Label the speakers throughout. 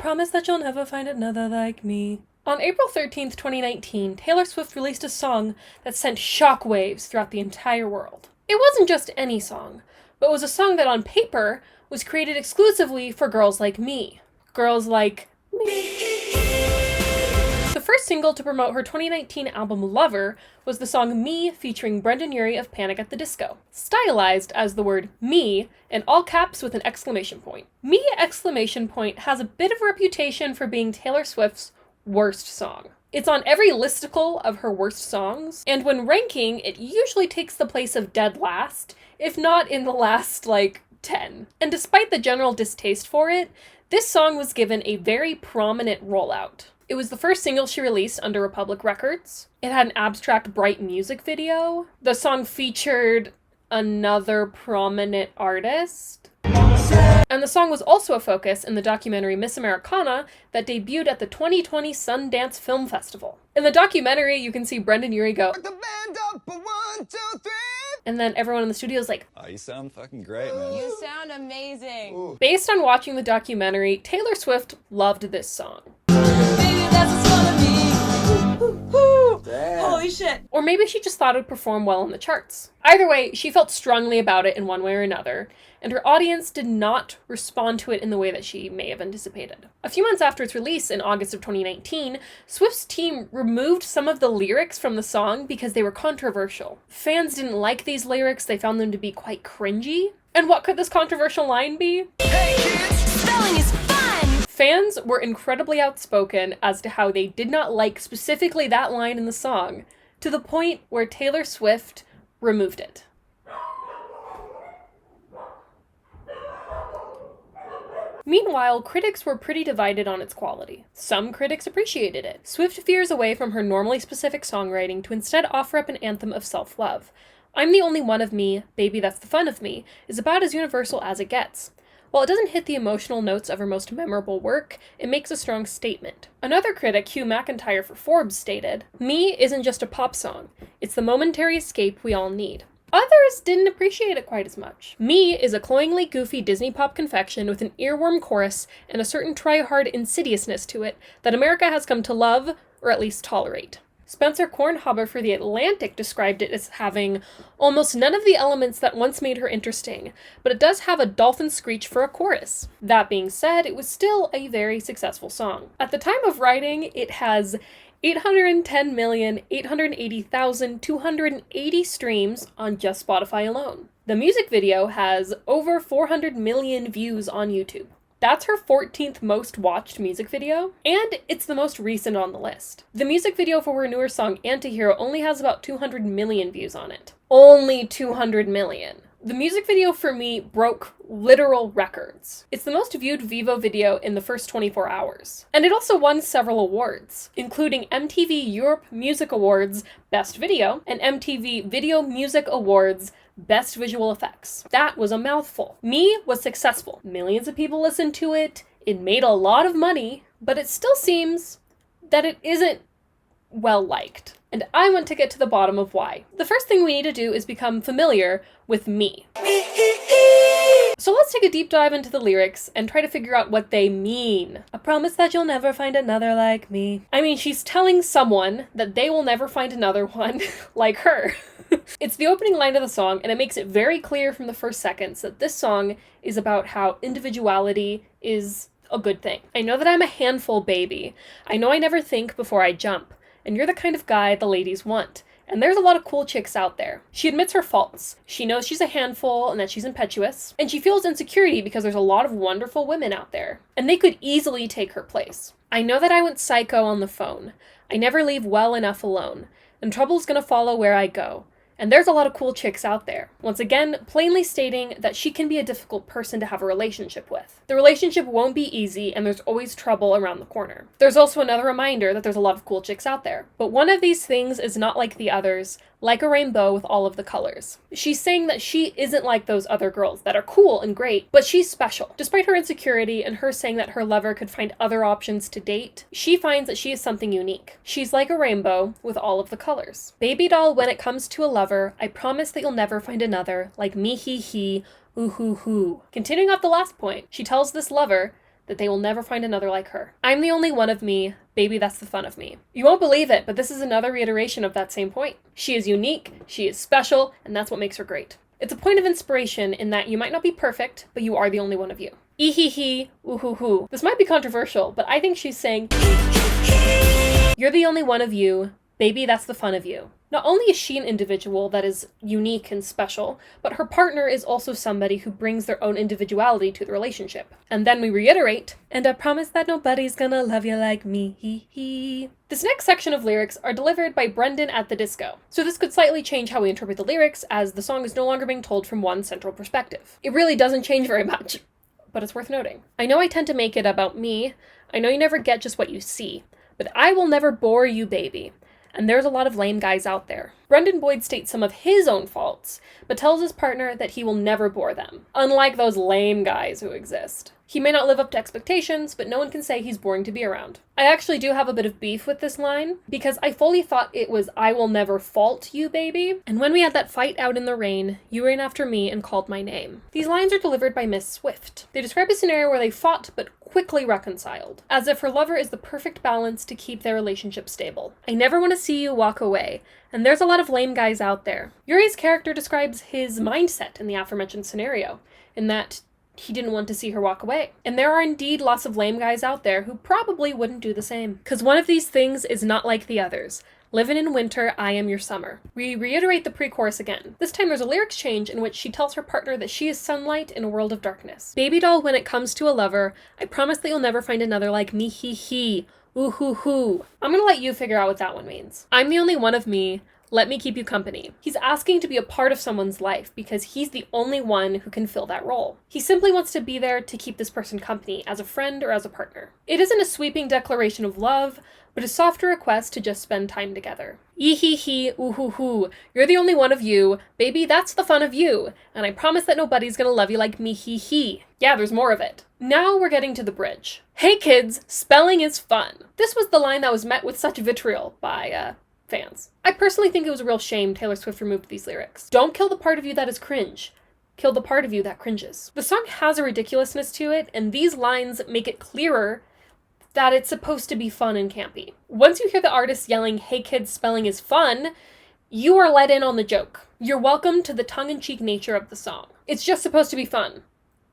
Speaker 1: promise that you'll never find another like me. On April 13th, 2019, Taylor Swift released a song that sent shockwaves throughout the entire world. It wasn't just any song, but it was a song that on paper was created exclusively for girls like me. Girls like me. The first single to promote her 2019 album Lover was the song Me featuring Brendon Urie of Panic! At the Disco, stylized as the word me in all caps with an exclamation point. Me exclamation point has a bit of a reputation for being Taylor Swift's worst song. It's on every listicle of her worst songs, and when ranking, it usually takes the place of dead last, if not in the last, 10. And despite the general distaste for it, this song was given a very prominent rollout. It was the first single she released under Republic Records. It had an abstract, bright music video. The song featured another prominent artist. And the song was also a focus in the documentary Miss Americana that debuted at the 2020 Sundance Film Festival. In the documentary, you can see Brendon Urie go, "The band up for 1, 2, 3." And then everyone in the studio is like,
Speaker 2: "Oh, you sound fucking great, man.
Speaker 3: You sound amazing."
Speaker 2: Ooh.
Speaker 1: Based on watching the documentary, Taylor Swift loved this song.
Speaker 3: Baby, that's what's gonna be. Holy shit.
Speaker 1: Or maybe she just thought it would perform well in the charts. Either way, she felt strongly about it in one way or another, and her audience did not respond to it in the way that she may have anticipated. A few months after its release in August of 2019, Swift's team removed some of the lyrics from the song because they were controversial. Fans didn't like these lyrics, they found them to be quite cringy. And what could this controversial line be?
Speaker 3: Hey kids, spelling is fun!
Speaker 1: Fans were incredibly outspoken as to how they did not like specifically that line in the song, to the point where Taylor Swift removed it. Meanwhile, critics were pretty divided on its quality. Some critics appreciated it. Swift veers away from her normally specific songwriting to instead offer up an anthem of self-love. I'm the Only One of Me, Baby That's the Fun of Me is about as universal as it gets. While it doesn't hit the emotional notes of her most memorable work, it makes a strong statement. Another critic, Hugh McIntyre for Forbes, stated, "Me isn't just a pop song, it's the momentary escape we all need." Others didn't appreciate it quite as much. Me is a cloyingly goofy Disney pop confection with an earworm chorus and a certain try-hard insidiousness to it that America has come to love, or at least tolerate. Spencer Kornhaber for The Atlantic described it as having almost none of the elements that once made her interesting, but it does have a dolphin screech for a chorus. That being said, it was still a very successful song. At the time of writing, it has 810,880,280 streams on just Spotify alone. The music video has over 400 million views on YouTube. That's her 14th most watched music video, and it's the most recent on the list. The music video for her newer song, Antihero, only has about 200 million views on it. Only 200 million. The music video for me broke literal records. It's the most viewed Vivo video in the first 24 hours. And it also won several awards, including MTV Europe Music Awards Best Video and MTV Video Music Awards Best Visual Effects. That was a mouthful. Me was successful. Millions of people listened to it. It made a lot of money, but it still seems that it isn't well liked. And I want to get to the bottom of why. The first thing we need to do is become familiar with Me. So let's take a deep dive into the lyrics and try to figure out what they mean. I promise that you'll never find another like me. I mean, she's telling someone that they will never find another one like her. It's the opening line of the song, and it makes it very clear from the first seconds that this song is about how individuality is a good thing. I know that I'm a handful, baby. I know I never think before I jump. And you're the kind of guy the ladies want. And there's a lot of cool chicks out there. She admits her faults. She knows she's a handful and that she's impetuous. And she feels insecurity because there's a lot of wonderful women out there. And they could easily take her place. I know that I went psycho on the phone. I never leave well enough alone. And trouble's gonna follow where I go. And there's a lot of cool chicks out there. Once again, plainly stating that she can be a difficult person to have a relationship with. The relationship won't be easy, and there's always trouble around the corner. There's also another reminder that there's a lot of cool chicks out there. But one of these things is not like the others, like a rainbow with all of the colors. She's saying that she isn't like those other girls that are cool and great, but she's special. Despite her insecurity and her saying that her lover could find other options to date, she finds that she is something unique. She's like a rainbow with all of the colors. Baby doll, when it comes to a lover, I promise that you'll never find another like me, he, ooh hoo hoo. Continuing off the last point, she tells this lover that they will never find another like her. I'm the only one of me, baby, that's the fun of me. You won't believe it, but this is another reiteration of that same point. She is unique, she is special, and that's what makes her great. It's a point of inspiration in that you might not be perfect, but you are the only one of you. Ee-hee-hee, ooh-hoo-hoo. This might be controversial, but I think she's saying, you're the only one of you, baby, that's the fun of you. Not only is she an individual that is unique and special, but her partner is also somebody who brings their own individuality to the relationship. And then we reiterate, and I promise that nobody's gonna love you like me, hee hee. This next section of lyrics are delivered by Brendon at the disco. So this could slightly change how we interpret the lyrics, as the song is no longer being told from one central perspective. It really doesn't change very much, but it's worth noting. I know I tend to make it about me. I know you never get just what you see, but I will never bore you, baby. And there's a lot of lame guys out there. Brendan Boyd states some of his own faults, but tells his partner that he will never bore them, unlike those lame guys who exist. He may not live up to expectations, but no one can say he's boring to be around. I actually do have a bit of beef with this line, because I fully thought it was I will never fault you, baby. And when we had that fight out in the rain, you ran after me and called my name. These lines are delivered by Miss Swift. They describe a scenario where they fought but quickly reconciled, as if her lover is the perfect balance to keep their relationship stable. I never want to see you walk away, and there's a lot of lame guys out there. Urie's character describes his mindset in the aforementioned scenario, in that he didn't want to see her walk away. And there are indeed lots of lame guys out there who probably wouldn't do the same. 'Cause one of these things is not like the others. Living in winter, I am your summer. We reiterate the pre-chorus again. This time there's a lyrics change in which she tells her partner that she is sunlight in a world of darkness. Baby doll, when it comes to a lover, I promise that you'll never find another like me, hee hee. Ooh hoo hoo. I'm gonna let you figure out what that one means. I'm the only one of me. Let me keep you company. He's asking to be a part of someone's life because he's the only one who can fill that role. He simply wants to be there to keep this person company as a friend or as a partner. It isn't a sweeping declaration of love, but a softer request to just spend time together. Ee hee hee, ooh hoo hoo. You're the only one of you. Baby, that's the fun of you. And I promise that nobody's gonna love you like me, hee hee. Yeah, there's more of it. Now we're getting to the bridge. Hey kids, spelling is fun. This was the line that was met with such vitriol by, fans. I personally think it was a real shame Taylor Swift removed these lyrics. Don't kill the part of you that is cringe. Kill the part of you that cringes. The song has a ridiculousness to it, and these lines make it clearer that it's supposed to be fun and campy. Once you hear the artist yelling, hey kids, spelling is fun, you are let in on the joke. You're welcome to the tongue-in-cheek nature of the song. It's just supposed to be fun.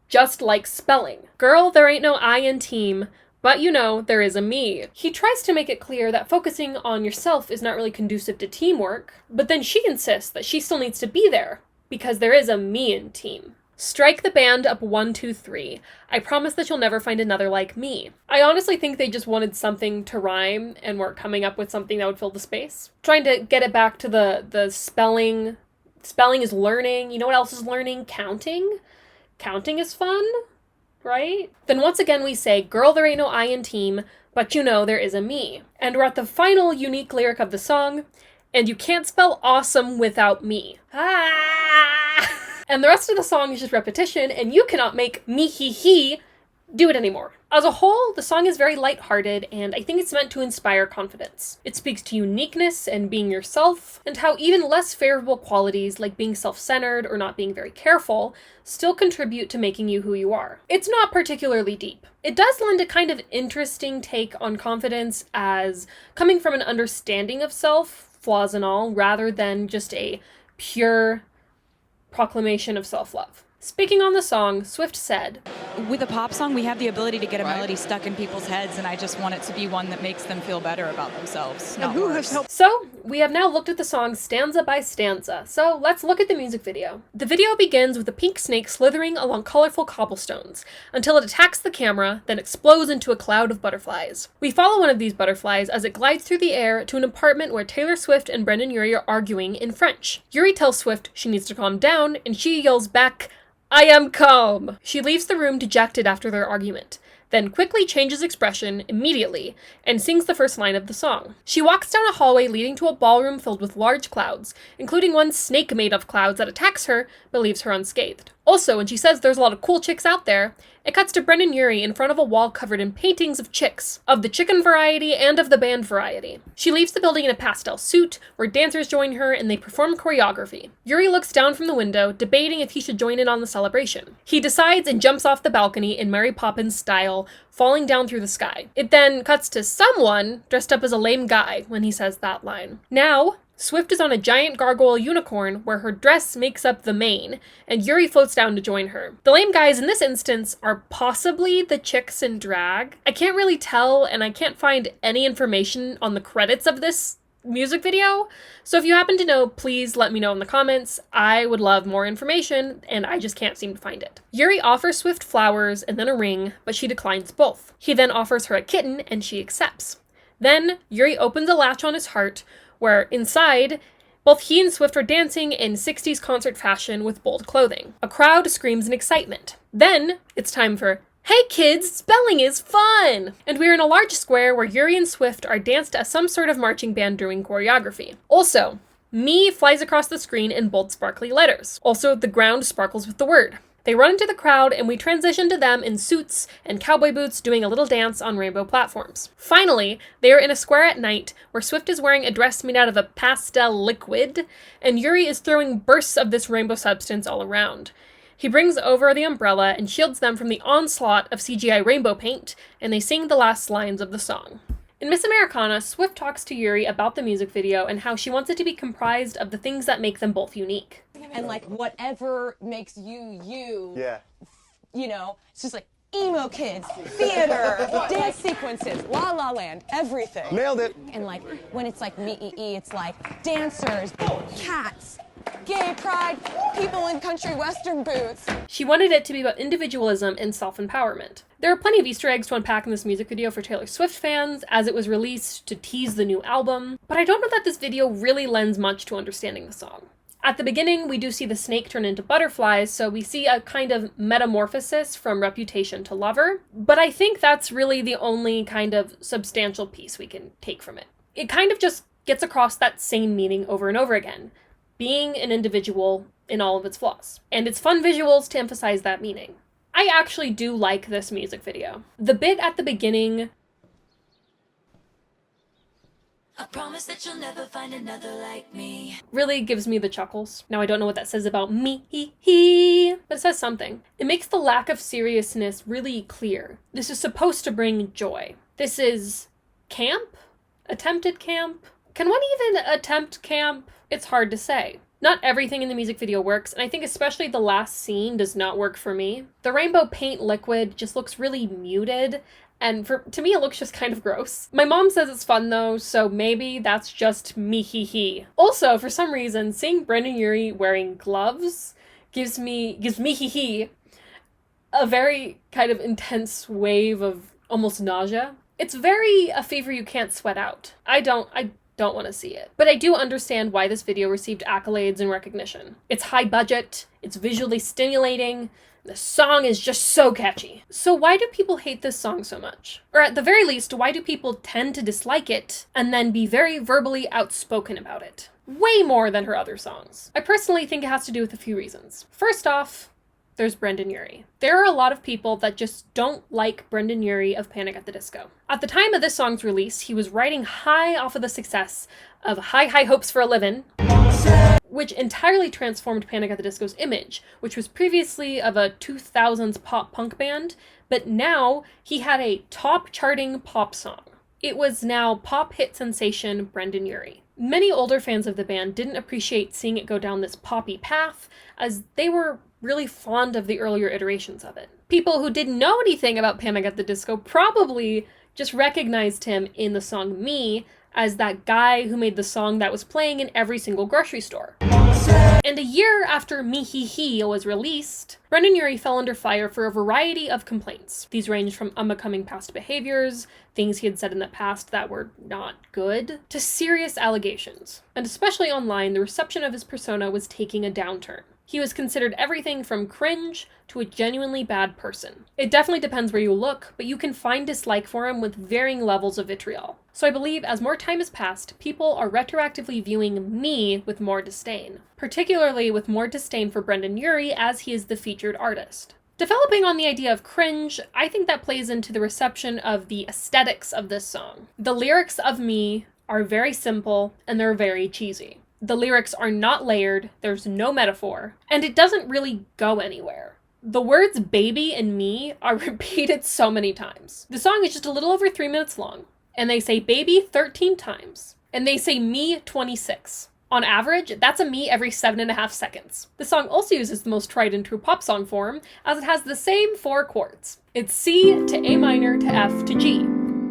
Speaker 1: Just like spelling. Girl, there ain't no I in team, but you know, there is a me. He tries to make it clear that focusing on yourself is not really conducive to teamwork, but then she insists that she still needs to be there, because there is a me in team. Strike the band up 1, 2, 3. I promise that you'll never find another like me. I honestly think they just wanted something to rhyme and weren't coming up with something that would fill the space. Trying to get it back to the spelling. Spelling is learning. You know what else is learning? Counting. Counting is fun. Right? Then once again we say, girl, there ain't no I in team, but you know there is a me. And we're at the final unique lyric of the song, and you can't spell awesome without me. Ah! And the rest of the song is just repetition, and you cannot make me hee hee do it anymore. As a whole, the song is very lighthearted, and I think it's meant to inspire confidence. It speaks to uniqueness and being yourself, and how even less favorable qualities like being self-centered or not being very careful still contribute to making you who you are. It's not particularly deep. It does lend a kind of interesting take on confidence as coming from an understanding of self, flaws and all, rather than just a pure proclamation of self-love. Speaking on the song, Swift said,
Speaker 2: with a pop song, we have the ability to get a melody stuck in people's heads, and I just want it to be one that makes them feel better about themselves, not worse.
Speaker 1: So, we have now looked at the song stanza by stanza, so let's look at the music video. The video begins with a pink snake slithering along colorful cobblestones, until it attacks the camera, then explodes into a cloud of butterflies. We follow one of these butterflies as it glides through the air to an apartment where Taylor Swift and Brendon Urie are arguing in French. Urie tells Swift she needs to calm down, and she yells back, I am calm! She leaves the room dejected after their argument, then quickly changes expression immediately and sings the first line of the song. She walks down a hallway leading to a ballroom filled with large clouds, including one snake made of clouds that attacks her but leaves her unscathed. Also, when she says there's a lot of cool chicks out there, It cuts to Brendon Urie in front of a wall covered in paintings of chicks, of the chicken variety and of the band variety. She leaves the building in a pastel suit, where dancers join her and they perform choreography. Urie looks down from the window, debating if he should join in on the celebration. He decides and jumps off the balcony in Mary Poppins style, falling down through the sky. It then cuts to someone dressed up as a lame guy when he says that line. Now, Swift is on a giant gargoyle unicorn where her dress makes up the mane, and Urie floats down to join her. The lame guys in this instance are possibly the chicks in drag. I can't really tell, and I can't find any information on the credits of this music video, so if you happen to know, please let me know in the comments. I would love more information, and I just can't seem to find it. Urie offers Swift flowers and then a ring, but she declines both. He then offers her a kitten, and she accepts. Then, Urie opens a latch on his heart, where inside, both he and Swift are dancing in 60s concert fashion with bold clothing. A crowd screams in excitement. Then, it's time for, "Hey kids, spelling is fun!" And we're in a large square where Urie and Swift are danced as some sort of marching band doing choreography. Also, "Me" flies across the screen in bold sparkly letters. Also, the ground sparkles with the word. They run into the crowd, and we transition to them in suits and cowboy boots doing a little dance on rainbow platforms. Finally, they are in a square at night, where Swift is wearing a dress made out of a pastel liquid, and Urie is throwing bursts of this rainbow substance all around. He brings over the umbrella and shields them from the onslaught of CGI rainbow paint, and they sing the last lines of the song. In Miss Americana, Swift talks to Urie about the music video and how she wants it to be comprised of the things that make them both unique.
Speaker 3: And like whatever makes you,
Speaker 4: Yeah.
Speaker 3: you know, it's just like emo kids, theater, dance sequences, La La Land, everything.
Speaker 4: Nailed it.
Speaker 3: And like when it's like me, it's like dancers, cats, gay pride, people in country western boots.
Speaker 1: She wanted it to be about individualism and self-empowerment. There are plenty of Easter eggs to unpack in this music video for Taylor Swift fans, as it was released to tease the new album, but I don't know that this video really lends much to understanding the song. At the beginning, we do see the snake turn into butterflies, so we see a kind of metamorphosis from Reputation to Lover, but I think that's really the only kind of substantial piece we can take from it. It kind of just gets across that same meaning over and over again, being an individual in all of its flaws. And it's fun visuals to emphasize that meaning. I actually do like this music video. The bit at the beginning,
Speaker 5: I promise that you'll never find another like me,
Speaker 1: really gives me the chuckles. Now I don't know what that says about me, but it says something. It makes the lack of seriousness really clear. This is supposed to bring joy. This is camp? Attempted camp? Can one even attempt camp? It's hard to say. Not everything in the music video works, and I think especially the last scene does not work for me. The rainbow paint liquid just looks really muted, and to me it looks just kind of gross. My mom says it's fun though, so maybe that's just me. Also, for some reason, seeing Brendon Urie wearing gloves gives me a very kind of intense wave of almost nausea. It's very a fever you can't sweat out. I don't want to see it. But I do understand why this video received accolades and recognition. It's high budget, it's visually stimulating, the song is just so catchy. So why do people hate this song so much? Or at the very least, why do people tend to dislike it and then be very verbally outspoken about it? Way more than her other songs. I personally think it has to do with a few reasons. First off, there's Brendon Urie. There are a lot of people that just don't like Brendon Urie of Panic at the Disco. At the time of this song's release, he was riding high off of the success of High Hopes for a Livin', which entirely transformed Panic at the Disco's image, which was previously of a 2000s pop punk band, but now he had a top charting pop song. It was now pop hit sensation Brendon Urie. Many older fans of the band didn't appreciate seeing it go down this poppy path, as they were really fond of the earlier iterations of it. People who didn't know anything about Panic at the Disco probably just recognized him in the song Me as that guy who made the song that was playing in every single grocery store. And a year after Me was released, Brendon Urie fell under fire for a variety of complaints. These ranged from unbecoming past behaviors, things he had said in the past that were not good, to serious allegations. And especially online, the reception of his persona was taking a downturn. He was considered everything from cringe to a genuinely bad person. It definitely depends where you look, but you can find dislike for him with varying levels of vitriol. So I believe as more time has passed, people are retroactively viewing Me with more disdain. Particularly with more disdain for Brendon Urie as he is the featured artist. Developing on the idea of cringe, I think that plays into the reception of the aesthetics of this song. The lyrics of Me are very simple and they're very cheesy. The lyrics are not layered, there's no metaphor, and it doesn't really go anywhere. The words baby and me are repeated so many times. The song is just a little over 3 minutes long, and they say baby 13 times, and they say me 26. On average, that's a me every 7.5 seconds. The song also uses the most tried and true pop song form, as it has the same 4 chords. It's C to A minor to F to G.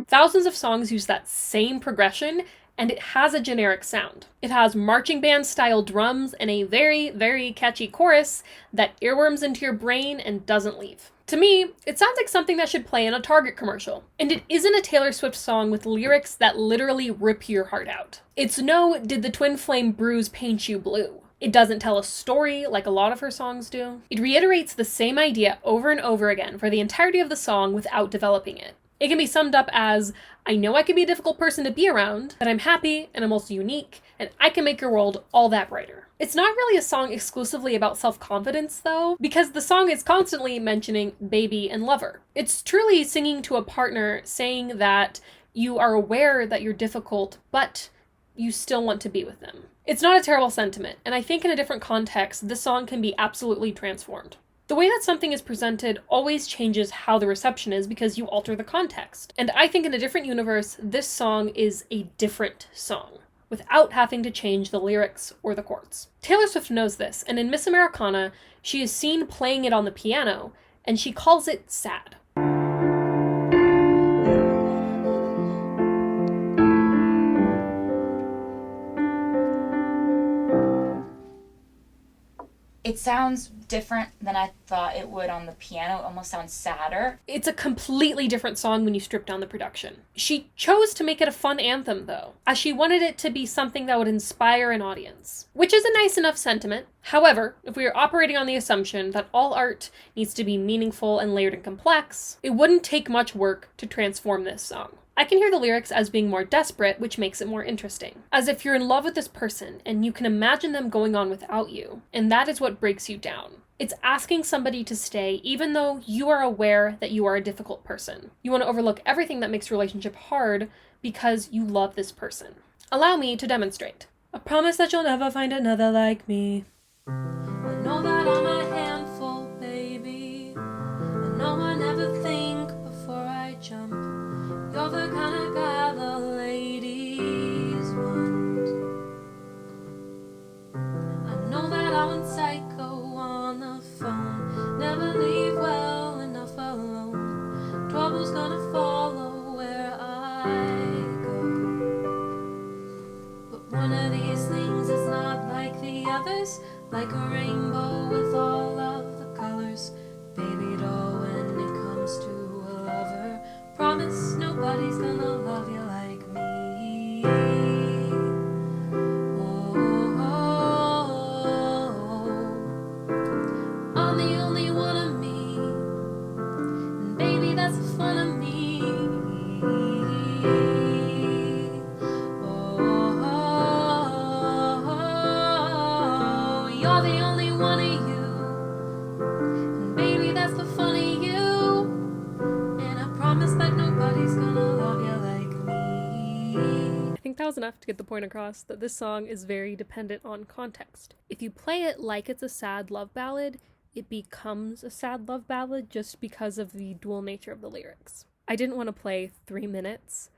Speaker 1: Thousands of songs use that same progression, and it has a generic sound. It has marching band style drums and a very, very catchy chorus that earworms into your brain and doesn't leave. To me, it sounds like something that should play in a Target commercial. And it isn't a Taylor Swift song with lyrics that literally rip your heart out. It's no "Did the twin flame bruise paint you blue?" It doesn't tell a story like a lot of her songs do. It reiterates the same idea over and over again for the entirety of the song without developing it. It can be summed up as, I know I can be a difficult person to be around, but I'm happy and I'm also unique, and I can make your world all that brighter. It's not really a song exclusively about self-confidence, though, because the song is constantly mentioning baby and lover. It's truly singing to a partner, saying that you are aware that you're difficult, but you still want to be with them. It's not a terrible sentiment, and I think in a different context, this song can be absolutely transformed. The way that something is presented always changes how the reception is because you alter the context. And I think in a different universe, this song is a different song, without having to change the lyrics or the chords. Taylor Swift knows this, and in Miss Americana, she is seen playing it on the piano, and she calls it sad.
Speaker 4: It sounds different than I thought it would on the piano. It almost sounds sadder.
Speaker 1: It's a completely different song when you strip down the production. She chose to make it a fun anthem, though, as she wanted it to be something that would inspire an audience, which is a nice enough sentiment. However, if we are operating on the assumption that all art needs to be meaningful and layered and complex, it wouldn't take much work to transform this song. I can hear the lyrics as being more desperate, which makes it more interesting. As if you're in love with this person and you can imagine them going on without you, and that is what breaks you down. It's asking somebody to stay even though you are aware that you are a difficult person. You want to overlook everything that makes your relationship hard because you love this person. Allow me to demonstrate. I promise that you'll never find another like me. I know that I'm a handful, baby. I know I never think before I jump. You're the kind of guy the ladies want. I know that I went psycho on the phone. Never leave well enough alone. Trouble's gonna follow where I go. But one of these things is not like the others. Like a rainbow with all of the colors. Baby doll, when it comes to a lover, promise nobody's gonna love you like me. Oh, oh, oh. I'm the only one of me, and baby, that's the fun of me. Oh, oh, oh, you're the only one of you, and baby, that's the fun of you. Promise that nobody's gonna love you like me. I think that was enough to get the point across that this song is very dependent on context. If you play it like it's a sad love ballad, it becomes a sad love ballad just because of the dual nature of the lyrics. I didn't want to play 3 minutes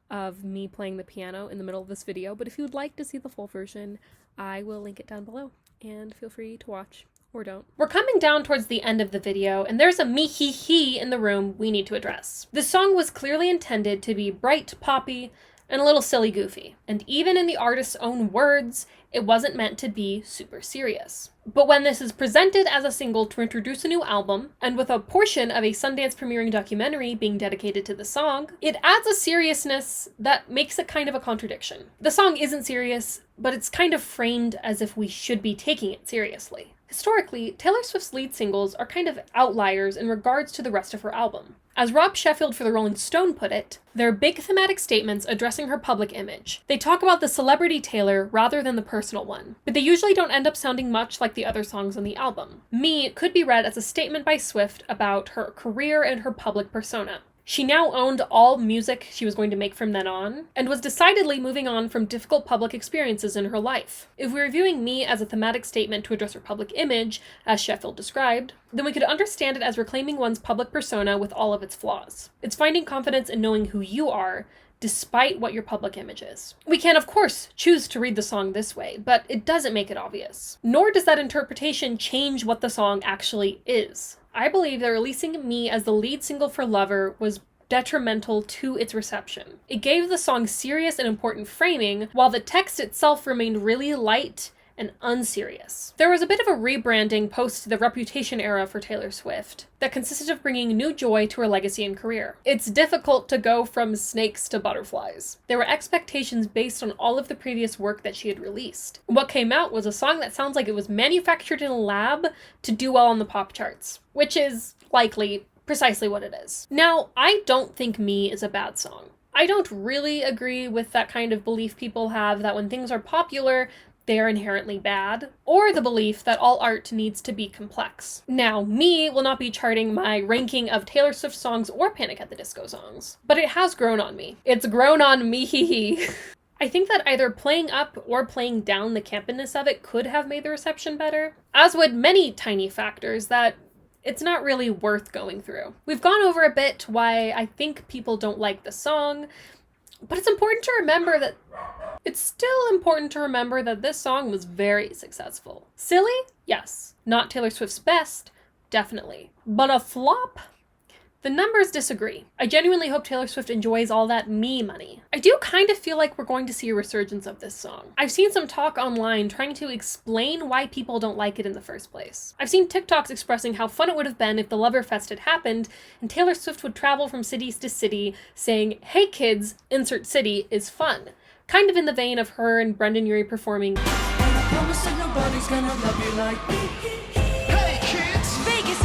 Speaker 1: of me playing the piano in the middle of this video, but if you would like to see the full version, I will link it down below, and feel free to watch. Or don't. We're coming down towards the end of the video, and there's a me-he-he in the room we need to address. This song was clearly intended to be bright, poppy, and a little silly goofy. And even in the artist's own words, it wasn't meant to be super serious. But when this is presented as a single to introduce a new album, and with a portion of a Sundance premiering documentary being dedicated to the song, it adds a seriousness that makes it kind of a contradiction. The song isn't serious, but it's kind of framed as if we should be taking it seriously. Historically, Taylor Swift's lead singles are kind of outliers in regards to the rest of her album. As Rob Sheffield for the Rolling Stone put it, they're big thematic statements addressing her public image. They talk about the celebrity Taylor rather than the personal one, but they usually don't end up sounding much like the other songs on the album. Me could be read as a statement by Swift about her career and her public persona. She now owned all music she was going to make from then on, and was decidedly moving on from difficult public experiences in her life. If we were viewing Me as a thematic statement to address her public image, as Sheffield described, then we could understand it as reclaiming one's public persona with all of its flaws. It's finding confidence in knowing who you are, despite what your public image is. We can, of course, choose to read the song this way, but it doesn't make it obvious. Nor does that interpretation change what the song actually is. I believe that releasing Me as the lead single for Lover was detrimental to its reception. It gave the song serious and important framing, while the text itself remained really light and unserious. There was a bit of a rebranding post the Reputation era for Taylor Swift that consisted of bringing new joy to her legacy and career. It's difficult to go from snakes to butterflies. There were expectations based on all of the previous work that she had released. What came out was a song that sounds like it was manufactured in a lab to do well on the pop charts, which is likely precisely what it is. Now, I don't think Me is a bad song. I don't really agree with that kind of belief people have that when things are popular, they are inherently bad, or the belief that all art needs to be complex. Now, Me will not be charting my ranking of Taylor Swift songs or Panic at the Disco songs, but it has grown on me. It's grown on me, hee hee. I think that either playing up or playing down the campiness of it could have made the reception better, as would many tiny factors that it's not really worth going through. We've gone over a bit why I think people don't like the song, but it's still important to remember that this song was very successful. Silly? Yes. Not Taylor Swift's best? Definitely. But a flop? The numbers disagree. I genuinely hope Taylor Swift enjoys all that Me money. I do kind of feel like we're going to see a resurgence of this song. I've seen some talk online trying to explain why people don't like it in the first place. I've seen TikToks expressing how fun it would have been if the Loverfest had happened and Taylor Swift would travel from cities to city saying, "Hey kids, insert city is fun." Kind of in the vein of her and Brendon Urie performing
Speaker 2: Vegas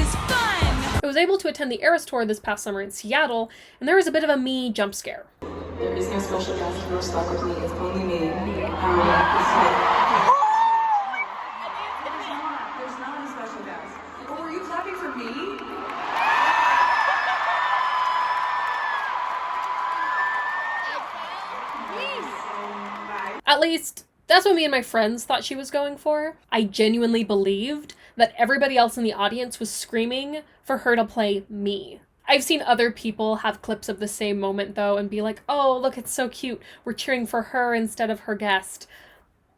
Speaker 2: is fun!
Speaker 1: I was able to attend the Eras Tour this past summer in Seattle, and there was a bit of a Me jump scare.
Speaker 6: There is no special guest who are stuck with me. It's only me. There's not a special guest. But were you clapping for me?
Speaker 1: At least, that's what me and my friends thought she was going for. I genuinely believed that everybody else in the audience was screaming for her to play Me. I've seen other people have clips of the same moment though and be like, "Oh, look, it's so cute. We're cheering for her instead of her guest."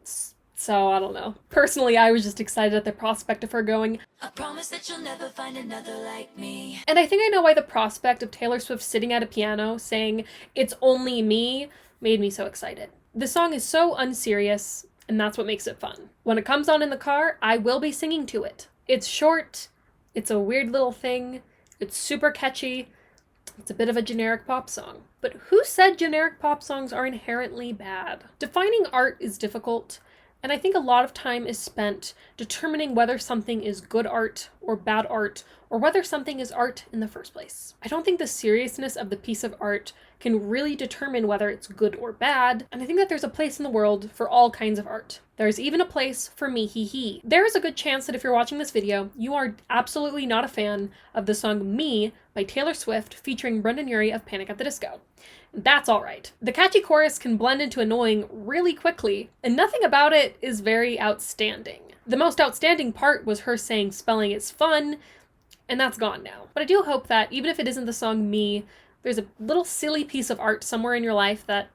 Speaker 1: So, I don't know. Personally, I was just excited at the prospect of her going,
Speaker 5: I promise that you'll never find another like me.
Speaker 1: and I think I know why the prospect of Taylor Swift sitting at a piano saying, "It's only me," made me so excited. The song is so unserious, and that's what makes it fun. When it comes on in the car, I will be singing to it. It's short, it's a weird little thing, it's super catchy, it's a bit of a generic pop song. But who said generic pop songs are inherently bad? Defining art is difficult, and I think a lot of time is spent determining whether something is good art or bad art, or whether something is art in the first place. I don't think the seriousness of the piece of art can really determine whether it's good or bad, and I think that there's a place in the world for all kinds of art. There's even a place for Me Hee Hee. There is a good chance that if you're watching this video, you are absolutely not a fan of the song Me by Taylor Swift featuring Brendon Urie of Panic at the Disco. That's alright. The catchy chorus can blend into annoying really quickly, and nothing about it is very outstanding. The most outstanding part was her saying spelling is fun, and that's gone now. But I do hope that even if it isn't the song Me, there's a little silly piece of art somewhere in your life that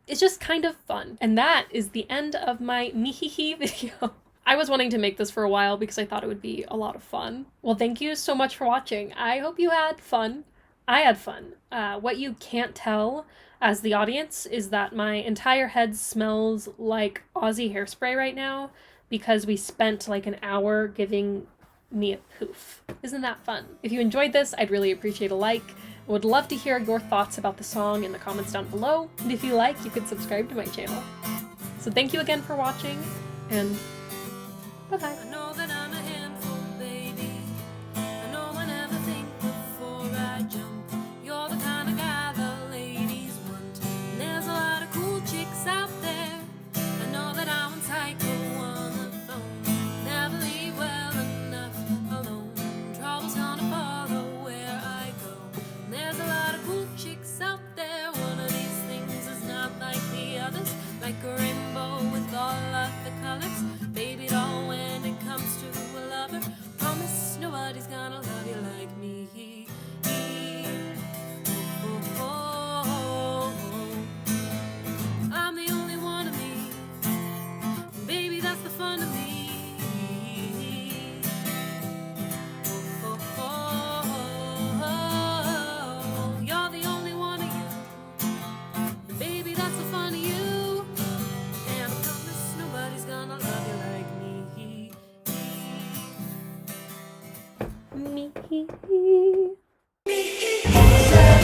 Speaker 1: is just kind of fun. And that is the end of my Me Hee Hee video. I was wanting to make this for a while because I thought it would be a lot of fun. Well, thank you so much for watching. I hope you had fun. I had fun. What you can't tell as the audience is that my entire head smells like Aussie hairspray right now because we spent like an hour giving me a poof. Isn't that fun? If you enjoyed this, I'd really appreciate a like. I would love to hear your thoughts about the song in the comments down below, and if you like, you could subscribe to my channel. So thank you again for watching, and bye-bye. Me.